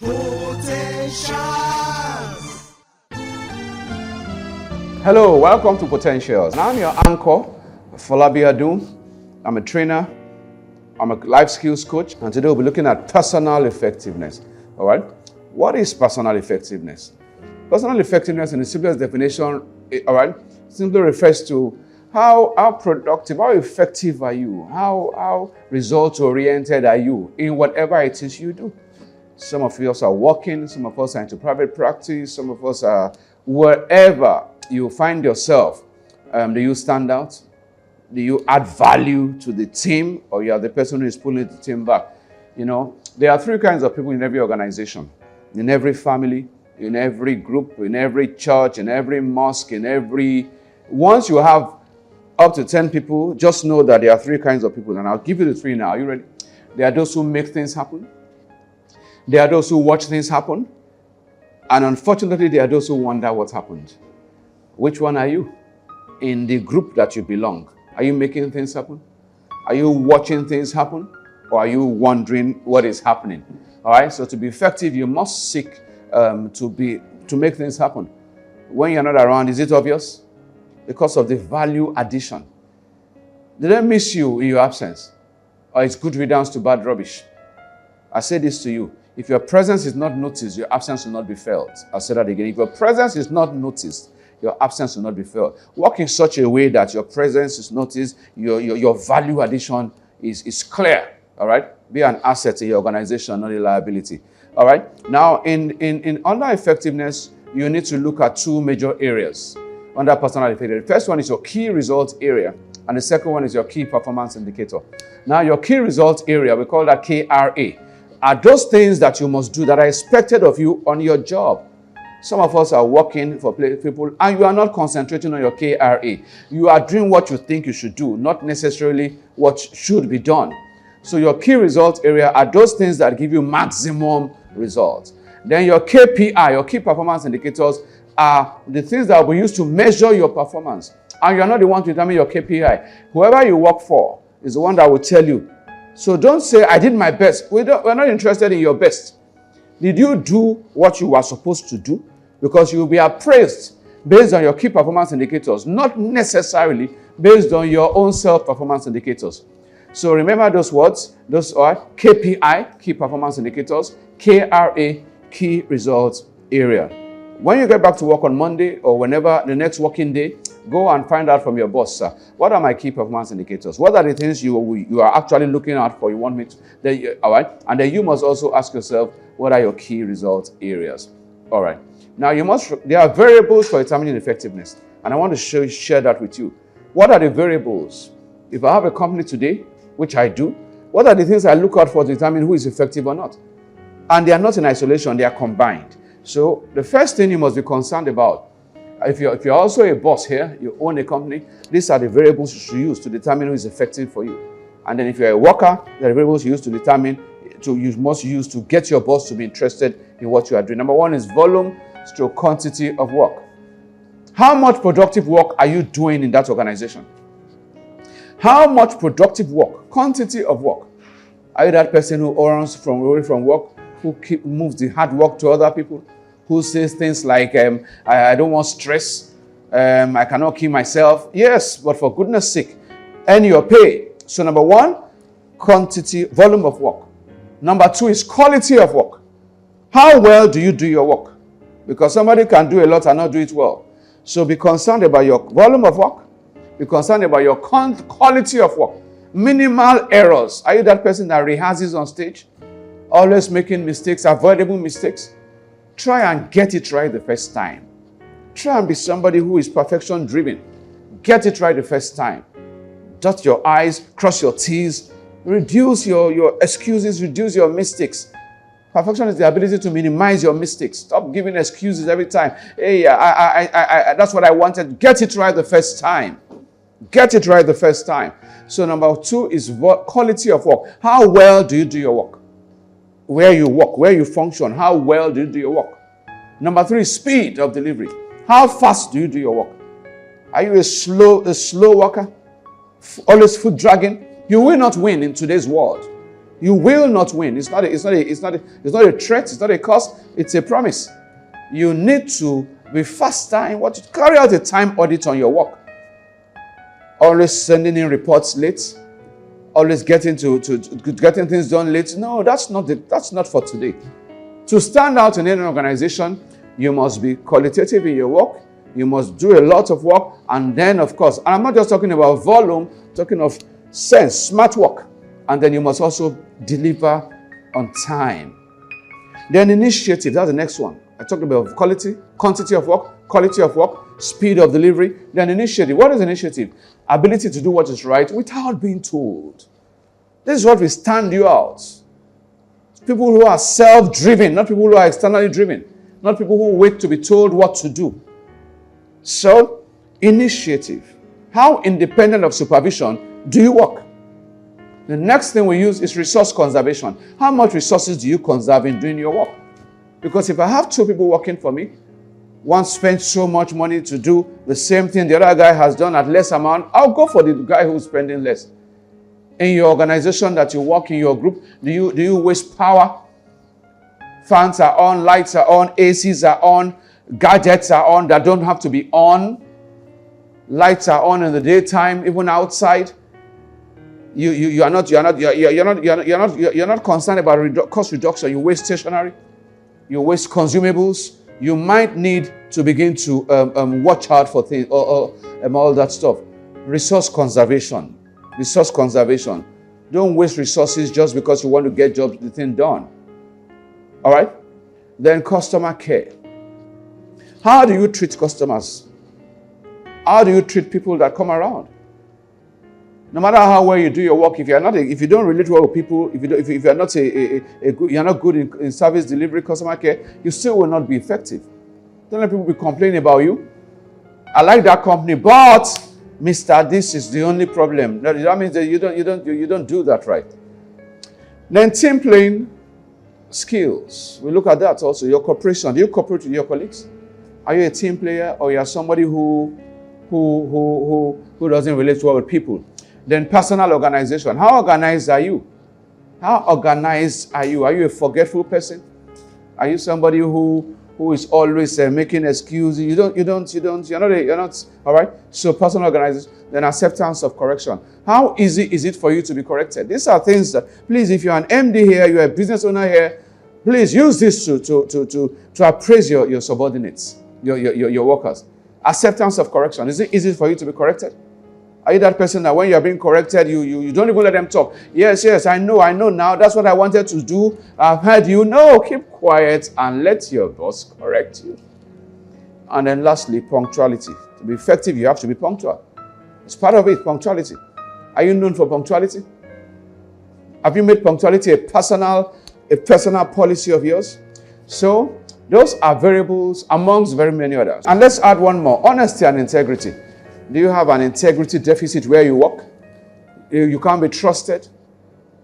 Potentials. Hello, welcome to Potentials. Now I'm your anchor, Afolabi Adun. I'm a trainer, I'm a life skills coach, and today we'll be looking at personal effectiveness. All right? What is personal effectiveness? Personal effectiveness, in the simplest definition, all right, simply refers to how productive, how effective are you? How result-oriented are you in whatever it is you do? Some of us are working, some of us are into private practice, some of us are wherever you find yourself. Do you stand out? Do you add value to the team, or you are the person who is pulling the team back? You know, there are three kinds of people in every organization, in every family, in every group, in every church, in every mosque, once you have up to 10 people, just know that there are three kinds of people, and I'll give you the three now. Are you ready? There are those who make things happen. There are those who watch things happen. And unfortunately, there are those who wonder what happened. Which one are you in the group that you belong? Are you making things happen? Are you watching things happen? Or are you wondering what is happening? All right, so to be effective, you must seek to make things happen. When you're not around, is it obvious? Because of the value addition. Did they miss you in your absence? Or it's good riddance to bad rubbish? I say this to you. If your presence is not noticed, your absence will not be felt. I'll say that again. If your presence is not noticed, your absence will not be felt. Work in such a way that your presence is noticed, your value addition is clear. All right? Be an asset to your organization, not a liability. All right? Now, in under effectiveness, you need to look at two major areas under personal effectiveness. The first one is your key result area, and the second one is your key performance indicator. Now, your key result area, we call that KRA. Are those things that you must do that are expected of you on your job. Some of us are working for people and you are not concentrating on your KRA. You are doing what you think you should do, not necessarily what should be done. So your key result area are those things that give you maximum results. Then your KPI, your key performance indicators, are the things that will be used to measure your performance. And you are not the one to determine your KPI. Whoever you work for is the one that will tell you. So don't say, I did my best. We're not interested in your best. Did you do what you were supposed to do? Because you will be appraised based on your key performance indicators, not necessarily based on your own self-performance indicators. So remember those words. Those are KPI, key performance indicators, KRA, key results area. When you get back to work on Monday or whenever the next working day, go and find out from your boss, sir, what are my key performance indicators? What are the things you are actually looking out for? You want me to, all right? And then you must also ask yourself, what are your key result areas? All right. Now there are variables for determining effectiveness. And I want to share that with you. What are the variables? If I have a company today, which I do, what are the things I look out for to determine who is effective or not? And they are not in isolation, they are combined. So the first thing you must be concerned about, if you're also a boss here, you own a company, these are the variables you should use to determine who is effective for you. And then if you're a worker, the variables you use to determine, you must use to get your boss to be interested in what you are doing. Number one is volume/quantity of work. How much productive work are you doing in that organization? How much productive work, quantity of work? Are you that person who earns away from work, who moves the hard work to other people? Who says things like, I don't want stress, I cannot kill myself. Yes, but for goodness sake, earn your pay. So number one, quantity, volume of work. Number two is quality of work. How well do you do your work? Because somebody can do a lot and not do it well. So be concerned about your volume of work. Be concerned about your quality of work. Minimal errors. Are you that person that rehearses on stage? Always making mistakes, avoidable mistakes? Try and get it right the first time. Try and be somebody who is perfection driven. Get it right the first time. Dot your I's, cross your T's, reduce your excuses, reduce your mistakes. Perfection is the ability to minimize your mistakes. Stop giving excuses every time. Hey, that's what I wanted. Get it right the first time. Get it right the first time. So number two is quality of work. How well do you do your work? Where you work, where you function, how well do you do your work? Number three, speed of delivery. How fast do you do your work? Are you a slow worker? Always foot dragging? You will not win in today's world. You will not win. It's not a threat. It's not a curse. It's a promise. You need to be faster in what you carry out a time audit on your work. Always sending in reports late. Always getting getting things done late. No, that's not for today. To stand out in any organization, you must be qualitative in your work. You must do a lot of work, and then, of course, and I'm not just talking about volume, I'm talking of sense, smart work. And then you must also deliver on time. Then initiative, that's the next one. I talked about quality, quantity of work, quality of work, speed of delivery. Then initiative. What is initiative? Ability to do what is right without being told. This is what will stand you out. People who are self-driven, not people who are externally driven, not people who wait to be told what to do. So, initiative. How independent of supervision do you work? The next thing we use is resource conservation. How much resources do you conserve in doing your work? Because if I have two people working for me, one spends so much money to do the same thing the other guy has done at less amount, I'll go for the guy who's spending less. In your organization that you work in, your group, do you waste power? Fans are on, lights are on, ACs are on, gadgets are on that don't have to be on. Lights are on in the daytime, even outside. You're not concerned about cost reduction. You waste stationery, you waste consumables. You might need to begin to watch out for things or all that stuff. Resource conservation. Resource conservation. Don't waste resources just because you want to get the thing done. All right? Then customer care. How do you treat customers? How do you treat people that come around? No matter how well you do your work, if you don't relate well with people, if you're not you're not good in service delivery, customer care, you still will not be effective. Don't let people be complaining about you. I like that company, but Mister, this is the only problem. No, that means that you don't do that right. Then team playing skills. We look at that also. Your cooperation. Do you cooperate with your colleagues? Are you a team player, or you are somebody who doesn't relate well with people? Then personal organization. How organized are you? How organized are you? Are you a forgetful person? Are you somebody who is always making excuses? You're not, all right? So personal organization. Then acceptance of correction. How easy is it for you to be corrected? These are things that, please, if you're an MD here, you're a business owner here, please use this to appraise your subordinates, your workers. Acceptance of correction. Is it easy for you to be corrected? Are you that person that when you're being corrected, you don't even let them talk? Yes, I know now. That's what I wanted to do. I've heard you. No, keep quiet and let your boss correct you. And then lastly, punctuality. To be effective, you have to be punctual. It's part of it, punctuality. Are you known for punctuality? Have you made punctuality a personal policy of yours? So, those are variables amongst very many others. And let's add one more, honesty and integrity. Do you have an integrity deficit where you work? You can't be trusted?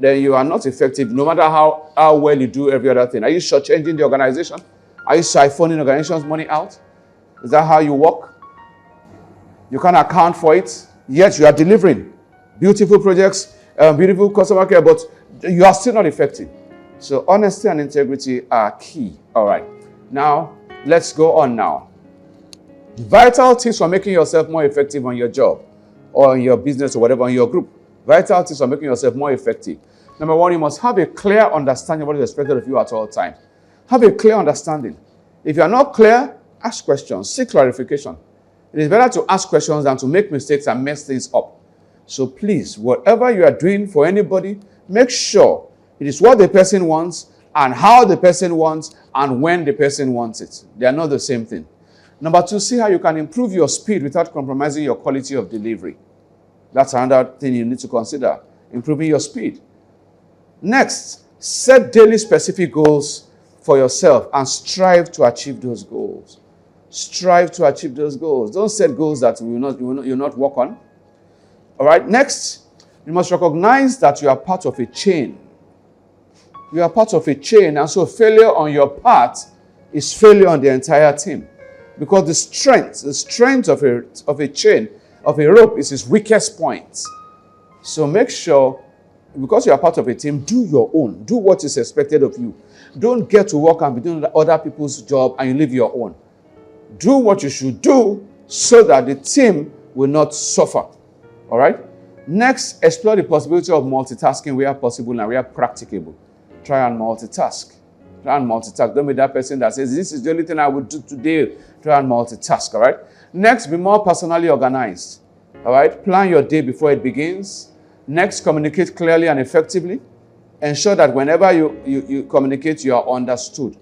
Then you are not effective no matter how well you do every other thing. Are you shortchanging the organization? Are you siphoning the organization's money out? Is that how you work? You can't account for it, yet you are delivering beautiful projects, beautiful customer care, but you are still not effective. So honesty and integrity are key. All right. Now, let's go on now. Vital tips for making yourself more effective on your job or in your business or whatever, in your group. Vital tips for making yourself more effective. Number one, you must have a clear understanding of what is expected of you at all times. Have a clear understanding. If you are not clear, ask questions, seek clarification. It is better to ask questions than to make mistakes and mess things up. So please, whatever you are doing for anybody, make sure it is what the person wants and how the person wants and when the person wants it. They are not the same thing. Number two, see how you can improve your speed without compromising your quality of delivery. That's another thing you need to consider, improving your speed. Next, set daily specific goals for yourself and strive to achieve those goals. Strive to achieve those goals. Don't set goals that you'll not work on. All right, next, you must recognize that you are part of a chain. You are part of a chain, and so failure on your part is failure on the entire team. Because the strength of a chain, of a rope, is its weakest point. So make sure because you are part of a team, do your own. Do what is expected of you. Don't get to work and be doing other people's job and you leave your own. Do what you should do so that the team will not suffer. All right? Next, explore the possibility of multitasking where possible and where practicable. Try and multitask. Try and multitask. Don't be that person that says, this is the only thing I would do today. Try and multitask, all right? Next, be more personally organized. All right? Plan your day before it begins. Next, communicate clearly and effectively. Ensure that whenever you communicate, you are understood.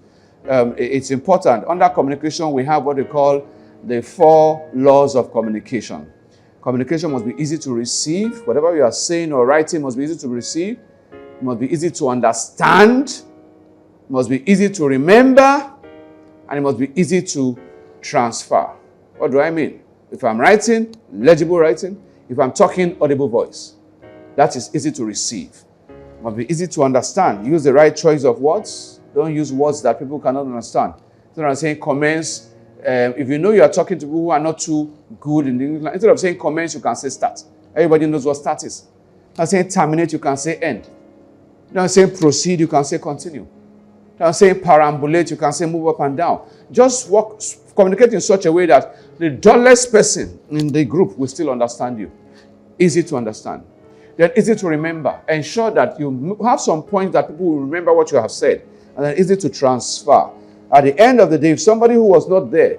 It's important. Under communication, we have what we call the 4 laws of communication. Communication must be easy to receive. Whatever you are saying or writing must be easy to receive. It must be easy to understand. It must be easy to remember. And it must be easy to transfer. What do I mean? If I'm writing, legible writing. If I'm talking, audible voice. That is easy to receive. It must be easy to understand. Use the right choice of words. Don't use words that people cannot understand. Instead of saying comments, if you know you are talking to people who are not too good in the English, instead of saying comments, you can say start. Everybody knows what start is. Instead of saying terminate, you can say end. Instead of saying proceed, you can say continue. Instead of saying perambulate, you can say move up and down. Just communicate in such a way that the dullest person in the group will still understand you. Easy to understand. Then easy to remember. Ensure that you have some points that people will remember what you have said. And then easy to transfer. At the end of the day, if somebody who was not there,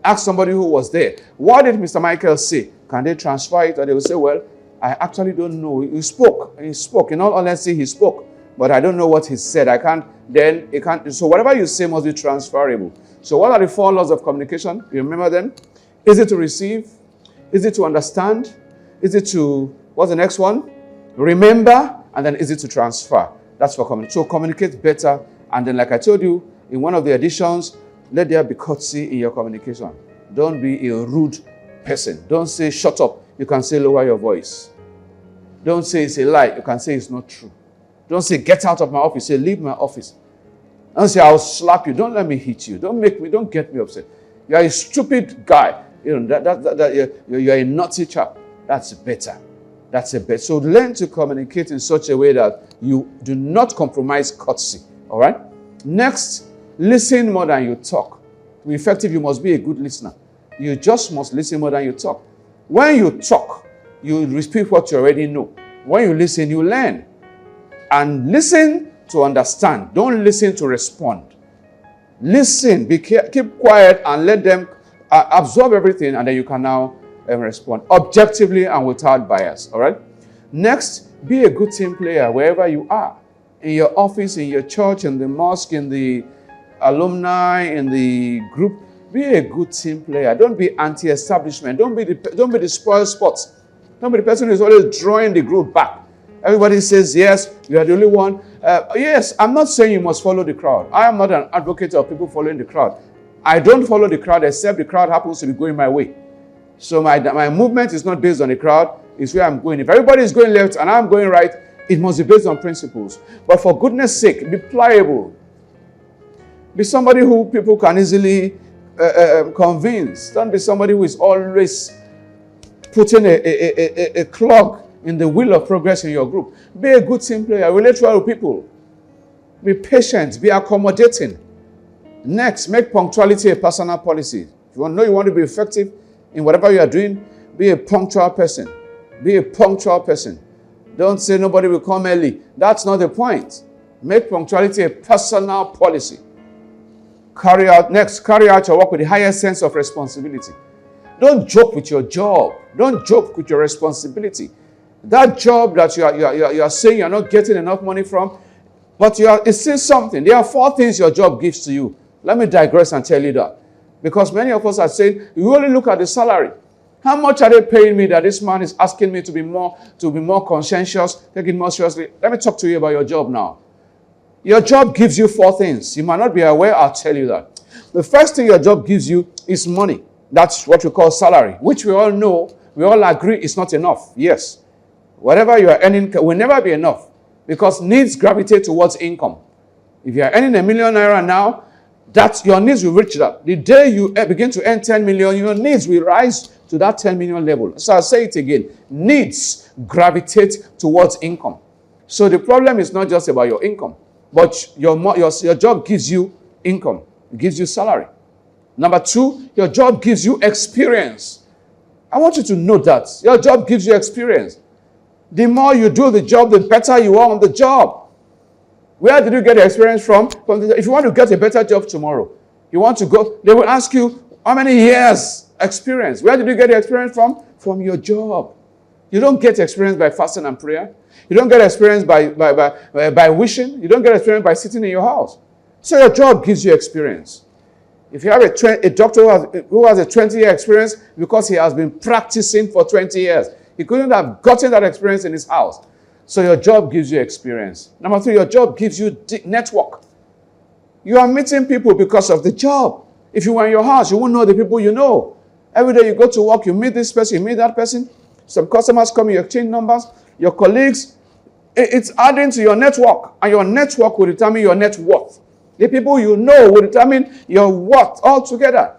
ask somebody who was there, what did Mr. Michael say? Can they transfer it? Or they will say, well, I actually don't know. He spoke. He spoke. In all honesty, he spoke. But I don't know what he said. So whatever you say must be transferable. So what are the 4 laws of communication? You remember them? Easy to receive. Easy to understand. Easy to, what's the next one? Remember. And then easy to transfer. That's for communication. So communicate better. And then like I told you, in one of the editions, let there be courtesy in your communication. Don't be a rude person. Don't say shut up. You can say lower your voice. Don't say it's a lie. You can say it's not true. Don't say get out of my office. Say leave my office. Don't say I'll slap you. Don't let me hit you. Don't get me upset. You are a stupid guy. You know you're a naughty chap. That's better. That's a better. So learn to communicate in such a way that you do not compromise courtesy. All right? Next, listen more than you talk. To be effective, you must be a good listener. You just must listen more than you talk. When you talk, you repeat what you already know. When you listen, you learn. And listen to understand. Don't listen to respond. Listen, keep quiet and let them absorb everything, and then you can now respond objectively and without bias. All right? Next, be a good team player wherever you are. In your office, in your church, in the mosque, in the alumni, in the group. Be a good team player. Don't be anti-establishment. Don't be the spoil sports. Don't be the person who is always drawing the group back. Everybody says, yes, you are the only one. Yes, I'm not saying you must follow the crowd. I am not an advocate of people following the crowd. I don't follow the crowd except the crowd happens to be going my way. So my movement is not based on the crowd. It's where I'm going. If everybody is going left and I'm going right, it must be based on principles. But for goodness sake, be pliable. Be somebody who people can easily convince. Don't be somebody who is always putting a clog in the wheel of progress in your group. Be a good team player. Relate well with people. Be patient. Be accommodating. Next, make punctuality a personal policy. If you want to be effective in whatever you are doing, be a punctual person. Be a punctual person. Don't say nobody will come early. That's not the point. Make punctuality a personal policy. Carry out your work with the highest sense of responsibility. Don't joke with your job. Don't joke with your responsibility. That job that you are saying you're not getting enough money from, but it's still something. There are 4 things your job gives to you. Let me digress and tell you that. Because many of us are saying, you only look at the salary. How much are they paying me that this man is asking me to be more conscientious, take it more seriously? Let me talk to you about your job now. Your job gives you 4 things. You might not be aware, I'll tell you that. The first thing your job gives you is money. That's what we call salary, which we all know, we all agree is not enough. Yes. Whatever you are earning will never be enough because needs gravitate towards income. If you are earning ₦1 million now, your needs will reach that. The day you begin to earn 10 million, your needs will rise to that 10 million level. So I'll say it again. Needs gravitate towards income. So the problem is not just about your income, but your job gives you income. It gives you salary. Number two, your job gives you experience. I want you to know that. Your job gives you experience. The more you do the job, the better you are on the job. Where did you get the experience from? If you want to get a better job tomorrow, you want to go, they will ask you, how many years experience? Where did you get the experience from? From your job. You don't get experience by fasting and prayer. You don't get experience by wishing. You don't get experience by sitting in your house. So your job gives you experience. If you have a doctor who has a 20-year experience because he has been practicing for 20 years, he couldn't have gotten that experience in his house. So your job gives you experience. Number three, your job gives you network. You are meeting people because of the job. If you were in your house, you wouldn't know the people you know. Every day you go to work, you meet this person, you meet that person. Some customers come, you exchange numbers. Your colleagues, it's adding to your network. And your network will determine your net worth. The people you know will determine your worth altogether.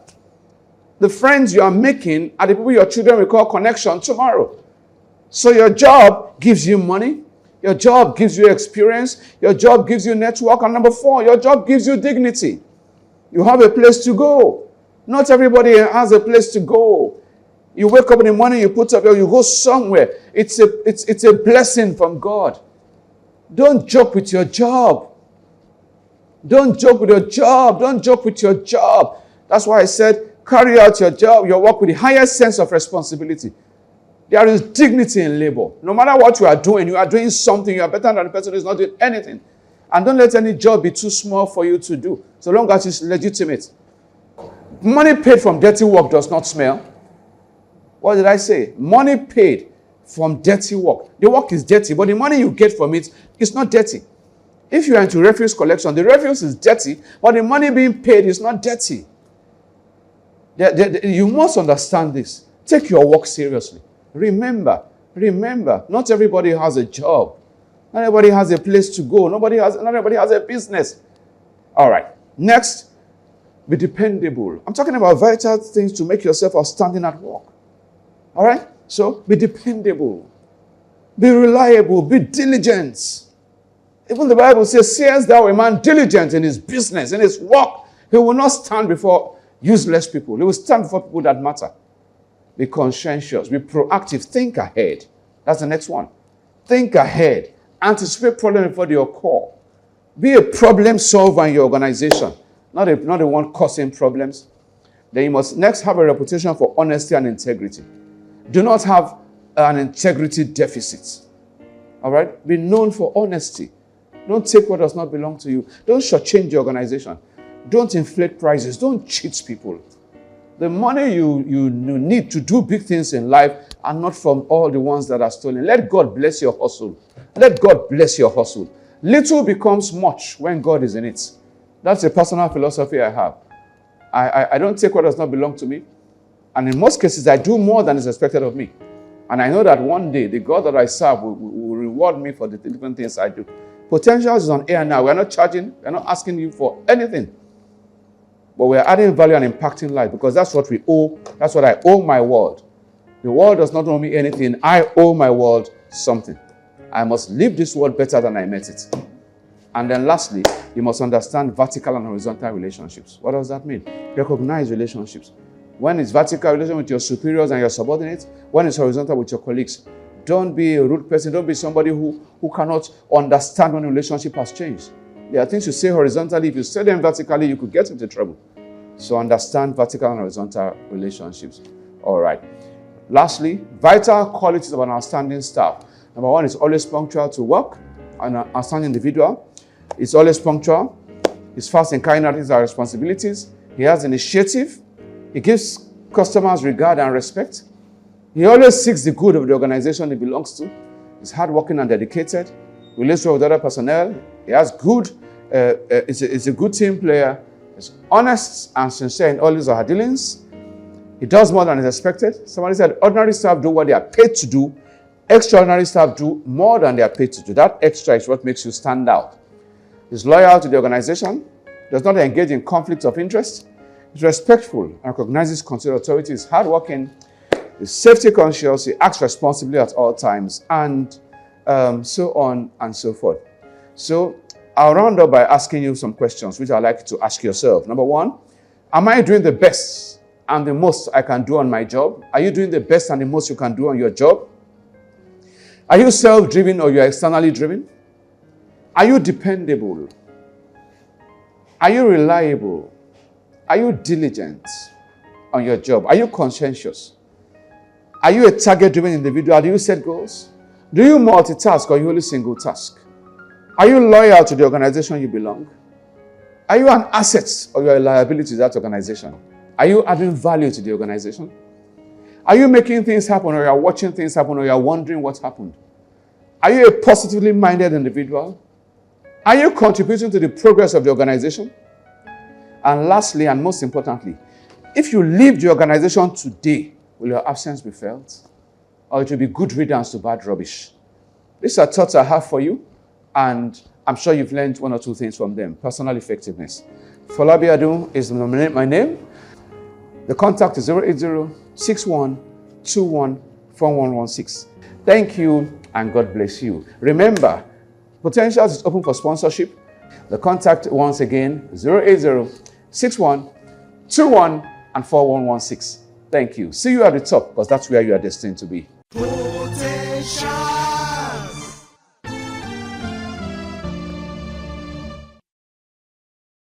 The friends you are making are the people your children will call connection tomorrow. So your job gives you money. Your job gives you experience. Your job gives you network. And number four, your job gives you dignity. You have a place to go. Not everybody has a place to go. You wake up in the morning, you put up, you go somewhere. It's a blessing from God. Don't joke with your job. Don't joke with your job. Don't joke with your job. That's why I said, carry out your job, your work with the highest sense of responsibility. There is dignity in labor. No matter what you are doing something, you are better than the person who is not doing anything. And don't let any job be too small for you to do, so long as it's legitimate. Money paid from dirty work does not smell. What did I say? Money paid from dirty work. The work is dirty, but the money you get from it is not dirty. If you are into refuse collection, the refuse is dirty, but the money being paid is not dirty. You must understand this. Take your work seriously. Remember, not everybody has a job. Not everybody has a place to go. Not everybody has a business. All right. Next, be dependable. I'm talking about vital things to make yourself outstanding at work. All right? So, be dependable. Be reliable. Be diligent. Even the Bible says, seest thou a man diligent in his business, in his work, he will not stand before useless people. He will stand before people that matter. Be conscientious. Be proactive. Think ahead. That's the next one. Think ahead. Anticipate problems before they occur. Be a problem solver in your organization. Not the one causing problems. Then you must next have a reputation for honesty and integrity. Do not have an integrity deficit. All right? Be known for honesty. Don't take what does not belong to you. Don't shortchange your organization. Don't inflate prices. Don't cheat people. The money you need to do big things in life are not from all the ones that are stolen. Let God bless your hustle. Let God bless your hustle. Little becomes much when God is in it. That's a personal philosophy I have. I don't take what does not belong to me. And in most cases, I do more than is expected of me. And I know that one day, the God that I serve will reward me for the different things I do. Potential is on air now. We're not charging. We're not asking you for anything. But we're adding value and impacting life because that's what we owe. That's what I owe my world. The world does not owe me anything. I owe my world something. I must leave this world better than I met it. And then lastly, you must understand vertical and horizontal relationships. What does that mean? Recognize relationships. When it's vertical relation with your superiors and your subordinates, when it's horizontal with your colleagues. Don't be a rude person. Don't be somebody who cannot understand when a relationship has changed. There are things you say horizontally. If you say them vertically, you could get into trouble. So understand vertical and horizontal relationships. All right. Lastly, vital qualities of an outstanding staff. Number one is always punctual to work. An outstanding individual is always punctual. He's fast in carrying out his responsibilities. He has initiative. He gives customers regard and respect. He always seeks the good of the organization he belongs to. He's hardworking and dedicated. Relates well with other personnel. He has good, is a good team player. He's honest and sincere in all his or her dealings. He does more than is expected. Somebody said ordinary staff do what they are paid to do. Extraordinary staff do more than they are paid to do. That extra is what makes you stand out. He's loyal to the organization. Does not engage in conflicts of interest. He's respectful and recognizes considered authority. He's hardworking. He's safety conscious. He acts responsibly at all times. And so on and so forth. So I'll round up by asking you some questions, which I'd like you to ask yourself. Number one, am I doing the best and the most I can do on my job? Are you doing the best and the most you can do on your job? Are you self-driven or you're externally driven? Are you dependable? Are you reliable? Are you diligent on your job? Are you conscientious? Are you a target-driven individual? Do you set goals? Do you multitask or you only single task? Are you loyal to the organization you belong? Are you an asset or you're a liability to that organization? Are you adding value to the organization? Are you making things happen or you're watching things happen or you're wondering what happened? Are you a positively minded individual? Are you contributing to the progress of the organization? And lastly, and most importantly, if you leave the organization today, will your absence be felt? Or it will be good riddance to bad rubbish? These are thoughts I have for you, and I'm sure you've learned one or two things from them. Personal effectiveness. Afolabi Adun is my name. The contact is 080-6121-4116. Thank you, and God bless you. Remember, Potentials is open for sponsorship. The contact once again, 080-6121-4116. Thank you. See you at the top, because that's where you are destined to be. Potential.